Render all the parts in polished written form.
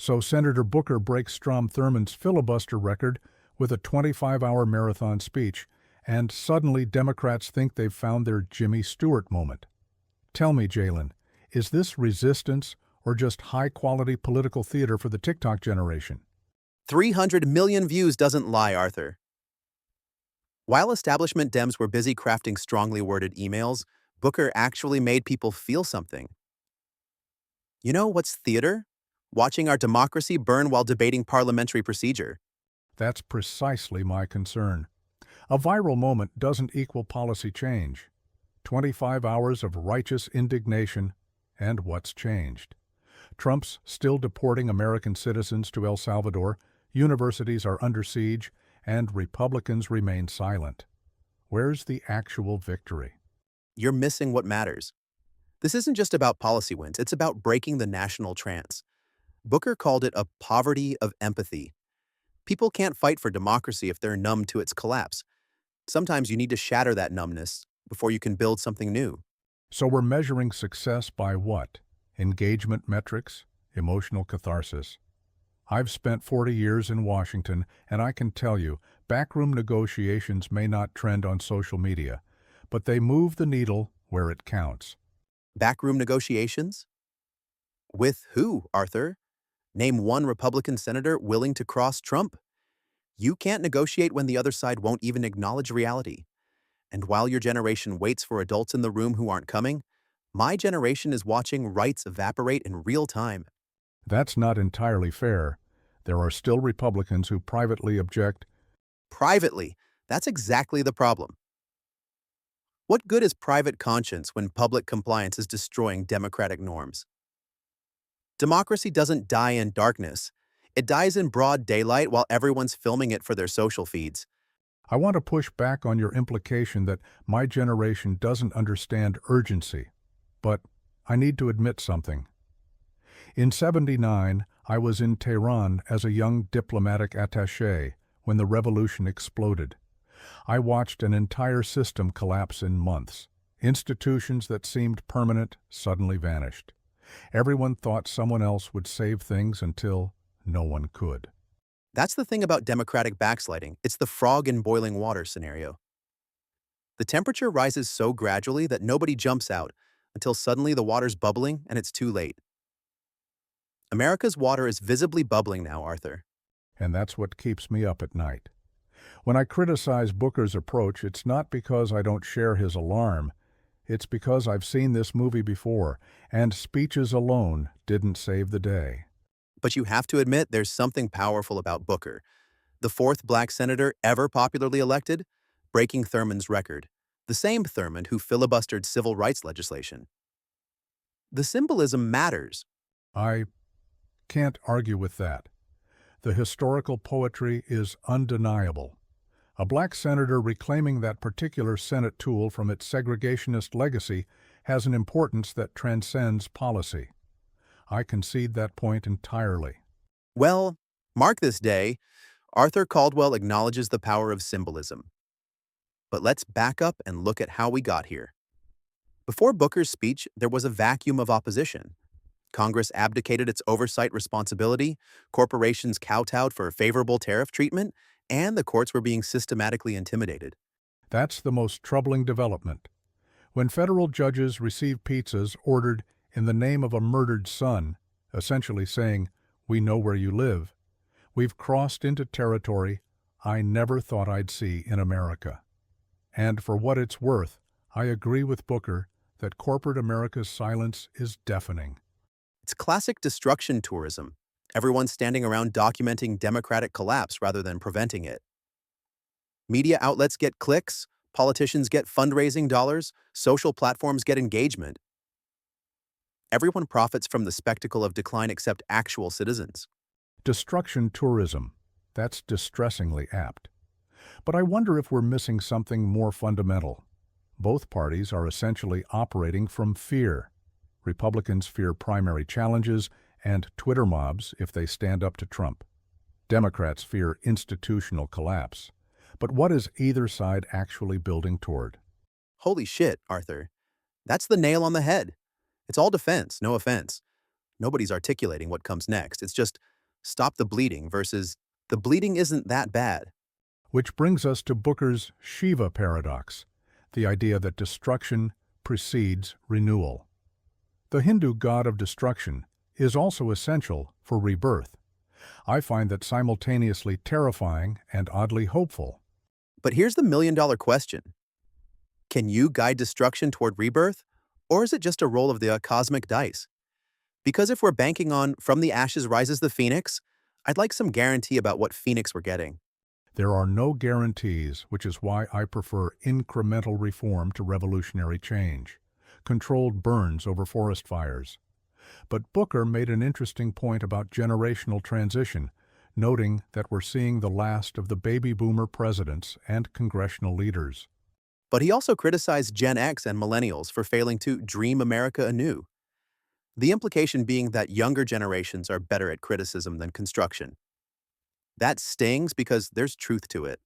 So Senator Booker breaks Strom Thurmond's filibuster record with a 25-hour marathon speech, and suddenly Democrats think they've found their Jimmy Stewart moment. Tell me, Jalen, is this resistance or just high-quality political theater for the TikTok generation? 300 million views doesn't lie, Arthur. While establishment Dems were busy crafting strongly worded emails, Booker actually made people feel something. You know what's theater? Watching our democracy burn while debating parliamentary procedure. That's precisely my concern. A viral moment doesn't equal policy change. 25 hours of righteous indignation, and what's changed? Trump's still deporting American citizens to El Salvador, universities are under siege, and Republicans remain silent. Where's the actual victory? You're missing what matters. This isn't just about policy wins, it's about breaking the national trance. Booker called it a poverty of empathy. People can't fight for democracy if they're numb to its collapse. Sometimes you need to shatter that numbness before you can build something new. So we're measuring success by what? Engagement metrics? Emotional catharsis? I've spent 40 years in Washington, and I can tell you, backroom negotiations may not trend on social media, but they move the needle where it counts. Backroom negotiations? With who, Arthur? Name one Republican senator willing to cross Trump. You can't negotiate when the other side won't even acknowledge reality. And while your generation waits for adults in the room who aren't coming, my generation is watching rights evaporate in real time. That's not entirely fair. There are still Republicans who privately object. Privately, that's exactly the problem. What good is private conscience when public compliance is destroying democratic norms? Democracy doesn't die in darkness. It dies in broad daylight while everyone's filming it for their social feeds. I want to push back on your implication that my generation doesn't understand urgency. But I need to admit something. In '79, I was in Tehran as a young diplomatic attaché when the revolution exploded. I watched an entire system collapse in months. Institutions that seemed permanent suddenly vanished. Everyone thought someone else would save things until no one could. That's the thing about democratic backsliding. It's the frog in boiling water scenario. The temperature rises so gradually that nobody jumps out until suddenly the water's bubbling and it's too late. America's water is visibly bubbling now, Arthur. And that's what keeps me up at night. When I criticize Booker's approach, it's not because I don't share his alarm. It's because I've seen this movie before, and speeches alone didn't save the day. But you have to admit there's something powerful about Booker, the fourth black senator ever popularly elected, breaking Thurmond's record, the same Thurmond who filibustered civil rights legislation. The symbolism matters. I can't argue with that. The historical poetry is undeniable. A black senator reclaiming that particular Senate tool from its segregationist legacy has an importance that transcends policy. I concede that point entirely. Well, mark this day, Arthur Caldwell acknowledges the power of symbolism. But let's back up and look at how we got here. Before Booker's speech, there was a vacuum of opposition. Congress abdicated its oversight responsibility, corporations kowtowed for favorable tariff treatment, and the courts were being systematically intimidated. That's the most troubling development. When federal judges receive pizzas ordered in the name of a murdered son, essentially saying, "We know where you live," we've crossed into territory I never thought I'd see in America. And for what it's worth, I agree with Booker that corporate America's silence is deafening. It's classic destruction tourism. Everyone's standing around documenting democratic collapse rather than preventing it. Media outlets get clicks, politicians get fundraising dollars, social platforms get engagement. Everyone profits from the spectacle of decline except actual citizens. Destruction tourism. That's distressingly apt. But I wonder if we're missing something more fundamental. Both parties are essentially operating from fear. Republicans fear primary challenges and Twitter mobs if they stand up to Trump. Democrats fear institutional collapse. But what is either side actually building toward? Holy shit, Arthur. That's the nail on the head. It's all defense, no offense. Nobody's articulating what comes next. It's just stop the bleeding versus the bleeding isn't that bad. Which brings us to Booker's Shiva Paradox, the idea that destruction precedes renewal. The Hindu god of destruction is also essential for rebirth. I find that simultaneously terrifying and oddly hopeful. But here's the million-dollar question. Can you guide destruction toward rebirth, or is it just a roll of the cosmic dice? Because if we're banking on from the ashes rises the phoenix, I'd like some guarantee about what phoenix we're getting. There are no guarantees, which is why I prefer incremental reform to revolutionary change, controlled burns over forest fires. But Booker made an interesting point about generational transition, noting that we're seeing the last of the baby boomer presidents and congressional leaders. But he also criticized Gen X and millennials for failing to dream America anew. The implication being that younger generations are better at criticism than construction. That stings because there's truth to it.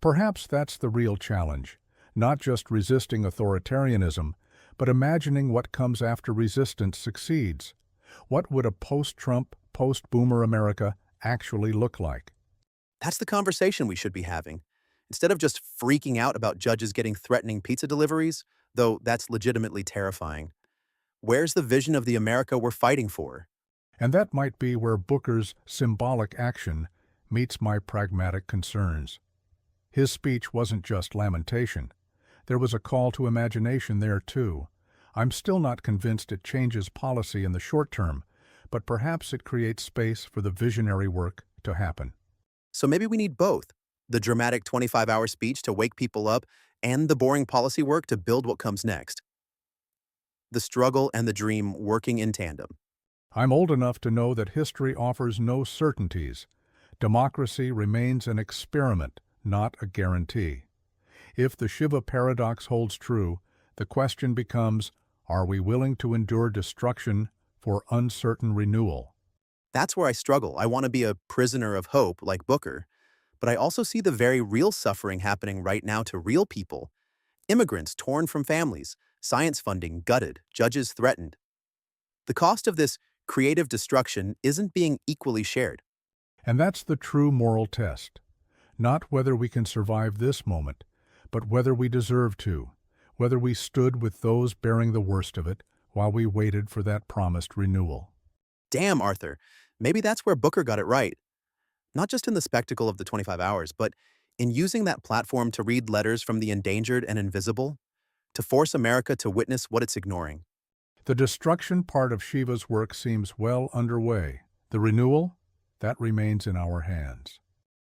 Perhaps that's the real challenge, not just resisting authoritarianism, but imagining what comes after resistance succeeds. What would a post-Trump, post-boomer America actually look like? That's the conversation we should be having. Instead of just freaking out about judges getting threatening pizza deliveries, though that's legitimately terrifying. Where's the vision of the America we're fighting for? And that might be where Booker's symbolic action meets my pragmatic concerns. His speech wasn't just lamentation. There was a call to imagination there, too. I'm still not convinced it changes policy in the short term, but perhaps it creates space for the visionary work to happen. So maybe we need both. The dramatic 25-hour speech to wake people up and the boring policy work to build what comes next. The struggle and the dream working in tandem. I'm old enough to know that history offers no certainties. Democracy remains an experiment, not a guarantee. If the Shiva Paradox holds true, the question becomes, are we willing to endure destruction for uncertain renewal? That's where I struggle. I want to be a prisoner of hope like Booker, but I also see the very real suffering happening right now to real people. Immigrants torn from families, science funding gutted, judges threatened. The cost of this creative destruction isn't being equally shared. And that's the true moral test. Not whether we can survive this moment, but whether we deserve to, whether we stood with those bearing the worst of it while we waited for that promised renewal. Damn, Arthur, maybe that's where Booker got it right. Not just in the spectacle of the 25 hours, but in using that platform to read letters from the endangered and invisible, to force America to witness what it's ignoring. The destruction part of Shiva's work seems well underway. The renewal? That remains in our hands.